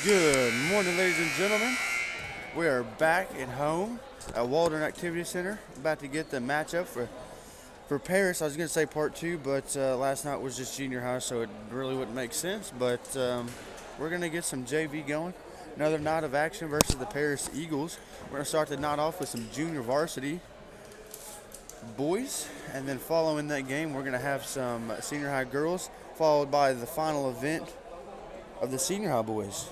Good morning, ladies and gentlemen. We are back at home at Waldron Activity Center, about to get the matchup for Paris. I was going to say part two, but last night was just junior high, so it really wouldn't make sense. But we're going to get some JV going. Another night of action versus the Paris Eagles. We're going to start the night off with some junior varsity boys, and then following that game, we're going to have some senior high girls, followed by the final event of the senior high boys.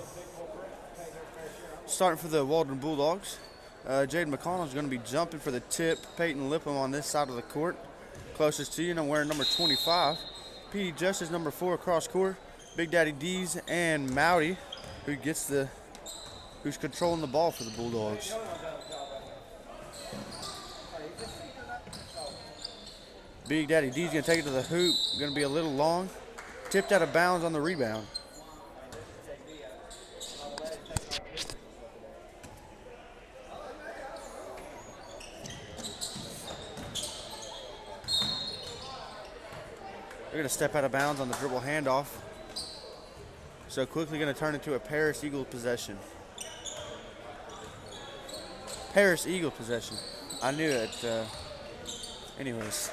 Starting for the Waldron Bulldogs, Jaden McConnell is going to be jumping for the tip. Peyton Lipham on this side of the court. Closest to you, and I'm wearing number 25. P.D. Justice, number 4 across court. Big Daddy D's and Mowdy, who's controlling the ball for the Bulldogs. Big Daddy D's going to take it to the hoop. Going to be a little long. Tipped out of bounds on the rebound. They're going to step out of bounds on the dribble handoff. So quickly going to turn into a Paris Eagle possession. Paris Eagle possession. I knew it. Anyways.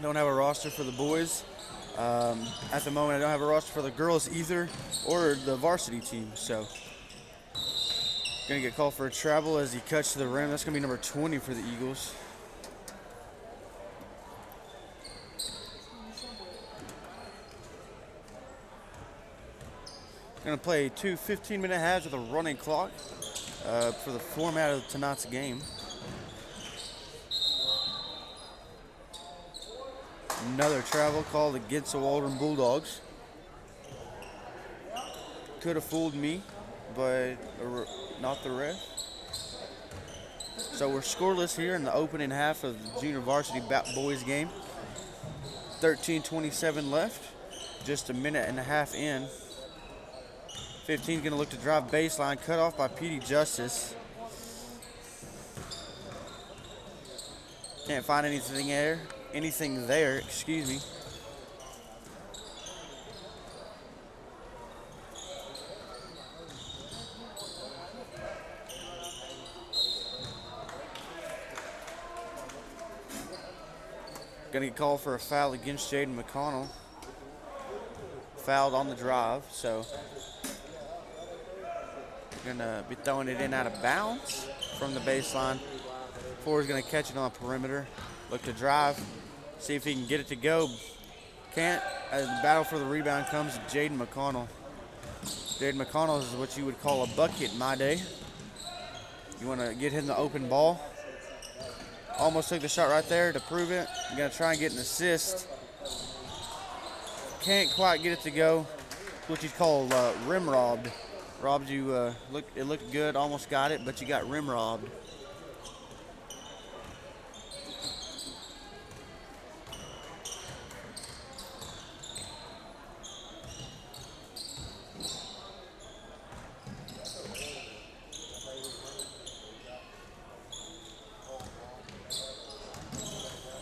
Don't have a roster for the boys. At the moment, I don't have a roster for the girls either, or the varsity team. So, gonna get called for a travel as he cuts to the rim. That's gonna be number 20 for the Eagles. Gonna play two 15-minute halves with a running clock for the format of tonight's game. Another travel called against the Waldron Bulldogs. Could have fooled me, but not the ref. So we're scoreless here in the opening half of the junior varsity boys game. 13:27 left, just a minute and a half in. 15 going to look to drive baseline, cut off by P.D. Justice. Can't find anything there, excuse me. Gonna get called for a foul against Jaden McConnell. Fouled on the drive, so gonna be throwing it in out of bounds from the baseline. Four is gonna catch it on the perimeter. Look to drive, see if he can get it to go. Can't. As the battle for the rebound comes to Jaden McConnell. Jaden McConnell is what you would call a bucket in my day. You want to get him the open ball. Almost took the shot right there to prove it. I'm going to try and get an assist. Can't quite get it to go. What you call rim robbed. Robbed you, it looked good, almost got it, but you got rim robbed.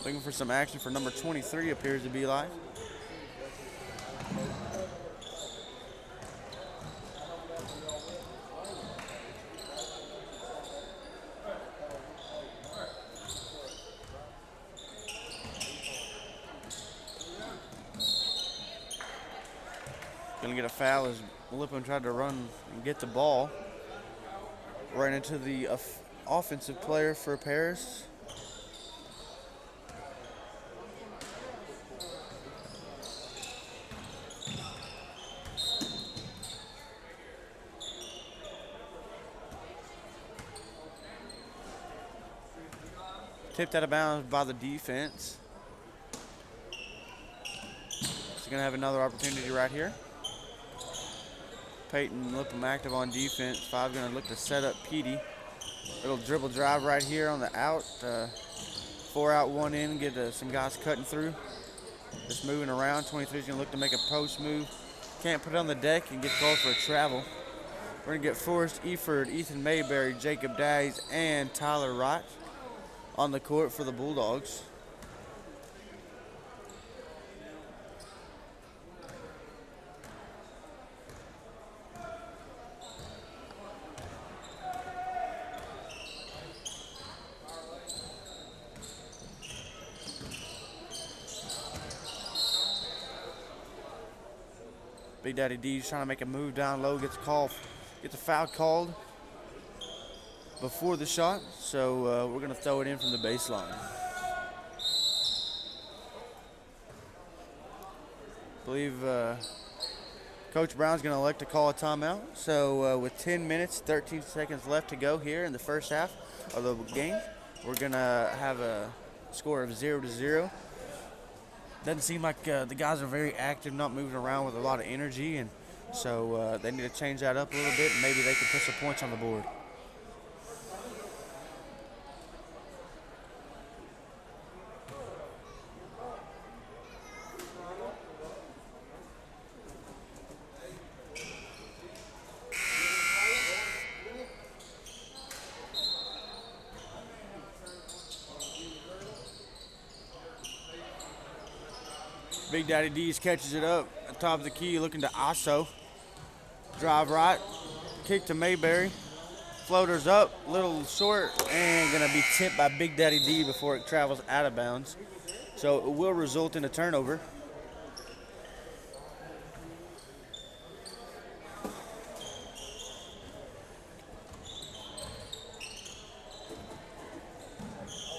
Looking for some action for number 23, appears to be live. Gonna get a foul as Lippin tried to run and get the ball. Right into the offensive player for Paris. Tipped out of bounds by the defense. He's going to have another opportunity right here. Peyton Lipham active on defense. Five going to look to set up Petey. Little dribble drive right here on the out. 4 out, 1 in. Get some guys cutting through. Just moving around. 23 is going to look to make a post move. Can't put it on the deck and get called for a travel. We're going to get Forrest Eford, Ethan Mayberry, Jacob Days, and Tyler Wright on the court for the Bulldogs. Big Daddy D's trying to make a move down low, gets a foul called before the shot, so we're gonna throw it in from the baseline. I believe Coach Brown's gonna elect to call a timeout. So with 10 minutes, 13 seconds left to go here in the first half of the game, we're gonna have a score of 0-0. Doesn't seem like the guys are very active, not moving around with a lot of energy, and so they need to change that up a little bit, and maybe they can put some points on the board. Big Daddy D's catches it up at top of the key, looking to Asso. Drive right, kick to Mayberry. Floater's up, little short, and gonna be tipped by Big Daddy D before it travels out of bounds. So it will result in a turnover.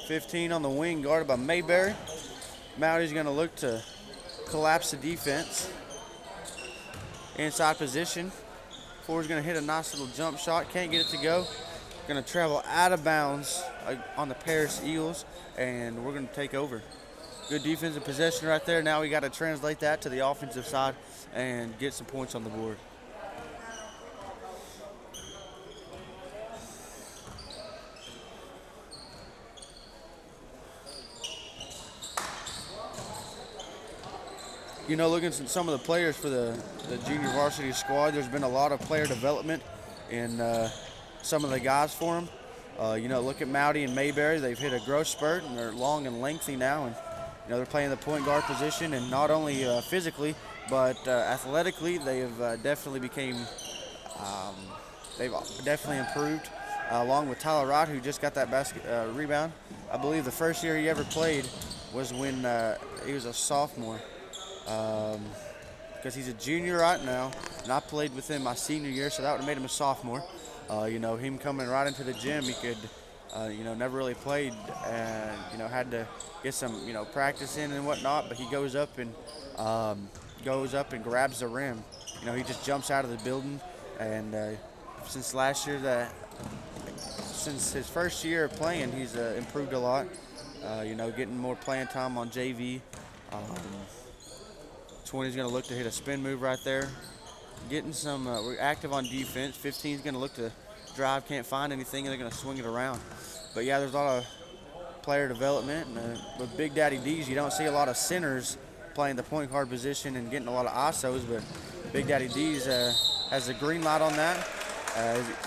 .15 on the wing, guarded by Mayberry. Mowdy's gonna look to collapse the defense. Inside position. Ford's gonna hit a nice little jump shot. Can't get it to go. Gonna travel out of bounds on the Paris Eagles, and we're gonna take over. Good defensive possession right there. Now we gotta translate that to the offensive side and get some points on the board. You know, looking at some of the players for the junior varsity squad, there's been a lot of player development in some of the guys for them. You know, look at Mowdy and Mayberry. They've hit a growth spurt, and they're long and lengthy now. And, you know, they're playing the point guard position, and not only physically, but athletically, they have definitely they've definitely improved. Along with Tyler Wright, who just got that rebound. I believe the first year he ever played was when he was a sophomore. Because he's a junior right now, and I played with him my senior year, so that would have made him a sophomore. You know, him coming right into the gym, he could, you know, never really played, and, you know, had to get some, you know, practice in and whatnot, but he goes up and grabs the rim. You know, he just jumps out of the building, and since his first year of playing, he's improved a lot. You know, getting more playing time on JV. 20's going to look to hit a spin move right there. Getting some, we're active on defense. 15's going to look to drive, can't find anything, and they're going to swing it around. But yeah, there's a lot of player development. And with Big Daddy D's, you don't see a lot of centers playing the point guard position and getting a lot of ISOs, but Big Daddy D's has the green light on that.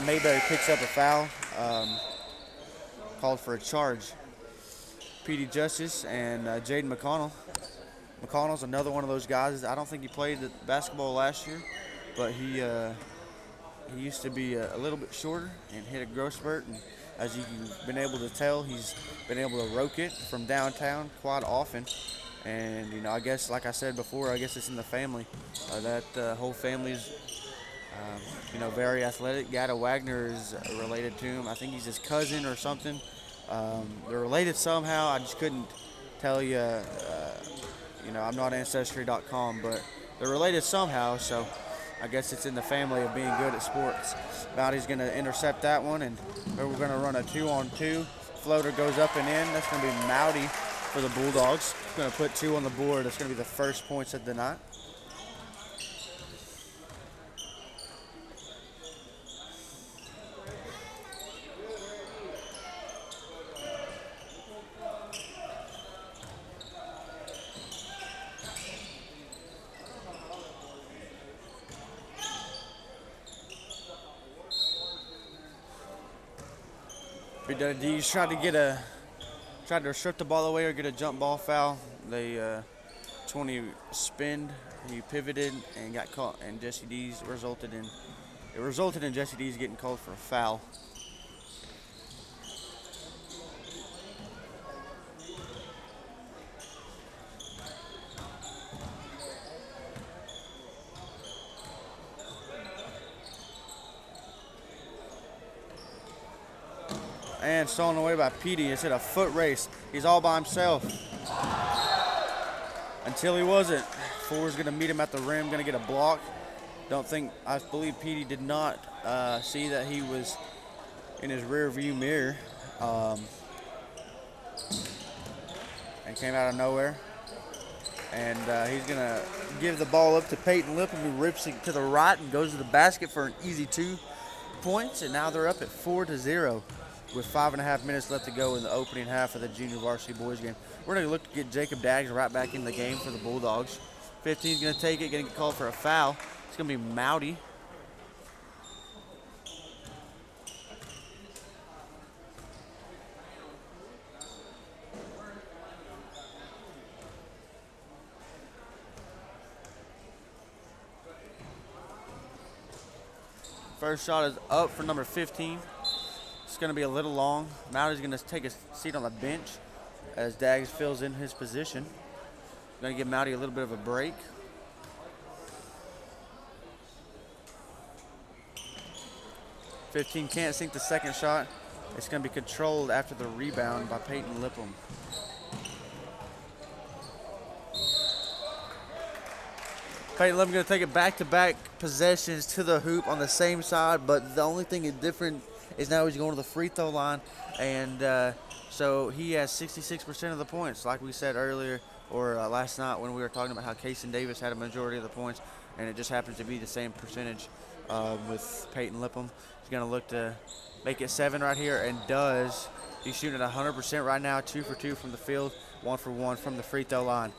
Mayberry picks up a foul, called for a charge. PD Justice and Jaden McConnell. McConnell's another one of those guys. I don't think he played the basketball last year, but he used to be a little bit shorter and hit a growth spurt. And as you've been able to tell, he's been able to roke it from downtown quite often. And, you know, I guess, like I said before, I guess it's in the family. That whole family's, you know, very athletic. Gada Wagner is related to him. I think he's his cousin or something. They're related somehow. I just couldn't tell you. You know, I'm not Ancestry.com, but they're related somehow, so I guess it's in the family of being good at sports. Mowdy's going to intercept that one, and we're going to run a 2-on-2. Floater goes up and in. That's going to be Mowdy for the Bulldogs. Going to put 2 on the board. That's going to be the first points of the night. Big Daddy D's tried to strip the ball away or get a jump ball foul. They 20 spinned, he pivoted and got caught, and it resulted in Jesse D's getting called for a foul. And stolen away by Petey. It's at a foot race. He's all by himself. Until he wasn't. Ford's going to meet him at the rim, going to get a block. I believe Petey did not see that he was in his rear view mirror. And came out of nowhere. And he's going to give the ball up to Peyton Lipham, who rips it to the right and goes to the basket for an easy 2 points. And now they're up at 4-0 with 5.5 minutes left to go in the opening half of the junior varsity boys game. We're going to look to get Jacob Daggs right back in the game for the Bulldogs. 15's going to take it, going to get called for a foul. It's going to be Mowdy. First shot is up for number 15. It's going to be a little long. Mowdy's going to take a seat on the bench as Daggs fills in his position. Going to give Mowdy a little bit of a break. .15 can't sink the second shot. It's going to be controlled after the rebound by Peyton Lipham. Peyton Lipham going to take it back-to-back possessions to the hoop on the same side, but the only thing is different is now he's going to the free throw line, and so he has 66% of the points, like we said earlier, or last night when we were talking about how Kason Davis had a majority of the points, and it just happens to be the same percentage with Peyton Lipham. He's going to look to make it 7 right here, and does. He's shooting at 100% right now, 2 for 2 from the field, 1 for 1 from the free throw line.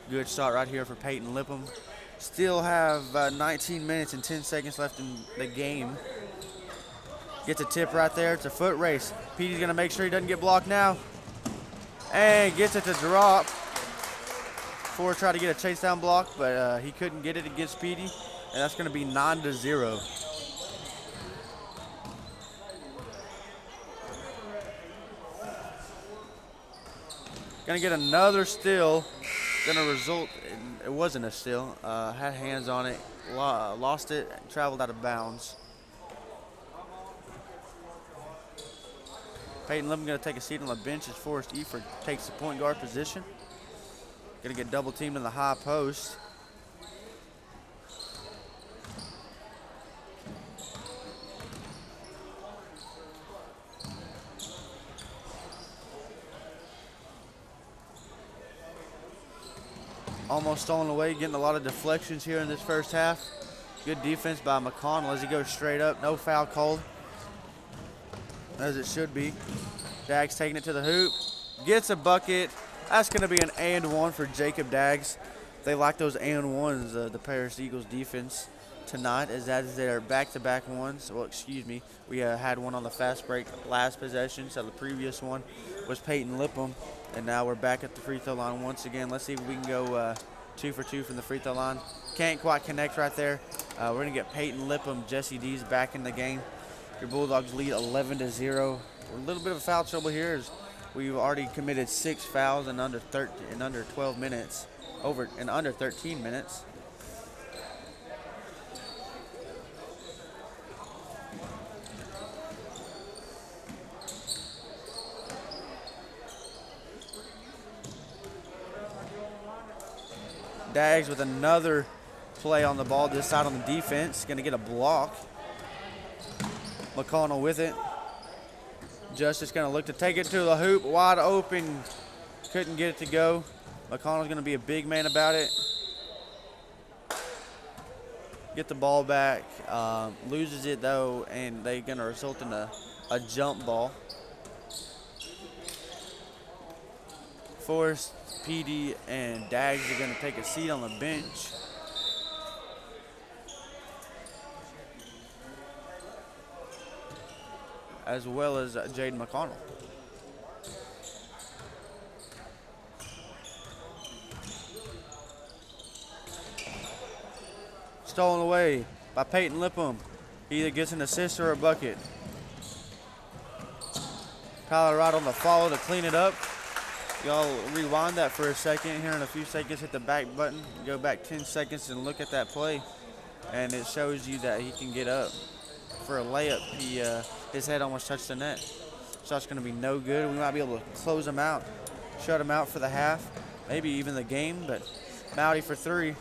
Good shot right here for Peyton Lipham. Still have 19 minutes and 10 seconds left in the game. Gets a tip right there. It's a foot race. Petey's going to make sure he doesn't get blocked now. And gets it to drop. Ford tried to get a chase down block, but he couldn't get it against Petey. And that's going to be 9-0. Going to get another steal. Going to result in, it wasn't a steal. Had hands on it, lost it, traveled out of bounds. Peyton Lipham going to take a seat on the bench as Forrest Eford takes the point guard position. Going to get double teamed in the high post. Almost stolen away, getting a lot of deflections here in this first half. Good defense by McConnell as he goes straight up. No foul called, as it should be. Daggs taking it to the hoop. Gets a bucket. That's going to be an and one for Jacob Daggs. They like those and ones, the Paris Eagles defense tonight, as that is their back-to-back ones. Well, excuse me. We had one on the fast break last possession, so the previous one was Peyton Lipham. And now we're back at the free throw line once again. Let's see if we can go 2 for 2 from the free throw line. Can't quite connect right there. We're going to get Peyton Lipham, Jesse Dees back in the game. Your Bulldogs lead 11-0. We're a little bit of foul trouble here as we've already committed 6 fouls in under 12 minutes, under 13 minutes. Daggs with another play on the ball, this side on the defense. Going to get a block. McConnell with it. Justice going to look to take it to the hoop. Wide open. Couldn't get it to go. McConnell's going to be a big man about it. Get the ball back. Loses it, though, and they're going to result in a jump ball. Forrest, PD, and Daggs are going to take a seat on the bench. As well as Jaden McConnell. Stolen away by Peyton Lipham. He either gets an assist or a bucket. Tyler right on the follow to clean it up. Y'all rewind that for a second here in a few seconds. Hit the back button. Go back 10 seconds and look at that play. And it shows you that he can get up. For a layup, his head almost touched the net. shot's going to be no good. We might be able to close them out, shut them out for the half, maybe even the game. But Mowdy for three,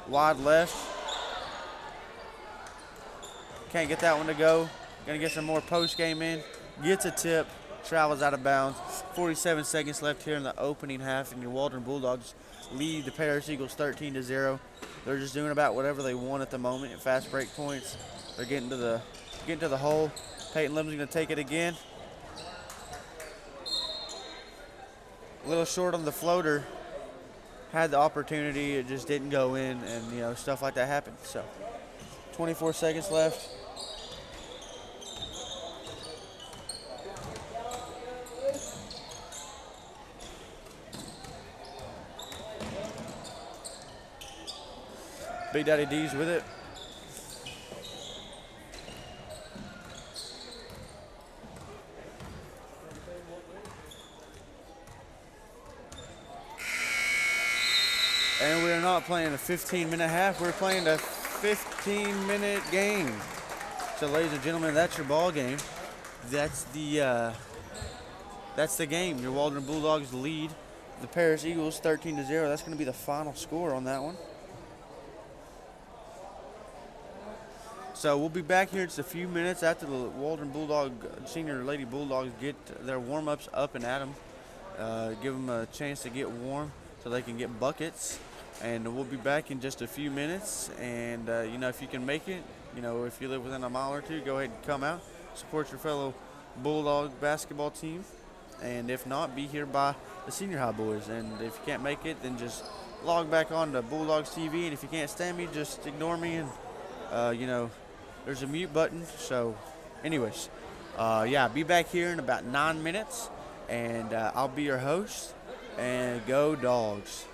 wide left. Can't get that one to go. Going to get some more post game in. Gets a tip, travels out of bounds. 47 seconds left here in the opening half, and your Waldron Bulldogs lead the Paris Eagles 13-0. They're just doing about whatever they want at the moment at fast break points. They're getting to the hole. Peyton Lim's going to take it again. A little short on the floater. Had the opportunity, it just didn't go in, and stuff like that happened. So 24 seconds left. Big Daddy D's with it. And we're not playing a 15-minute half. We're playing a 15-minute game. So, ladies and gentlemen, that's your ball game. That's the game. Your Waldron Bulldogs lead the Paris Eagles 13-0. That's going to be the final score on that one. So we'll be back here in just a few minutes after the Waldron Senior Lady Bulldogs get their warm-ups up and at them. Give them a chance to get warm so they can get buckets. And we'll be back in just a few minutes. And, if you can make it, if you live within a mile or two, go ahead and come out. Support your fellow Bulldog basketball team. And if not, be here by the senior high boys. And if you can't make it, then just log back on to Bulldogs TV. And if you can't stand me, just ignore me. And, there's a mute button. So, anyways, be back here in about 9 minutes. And I'll be your host. And go Dogs.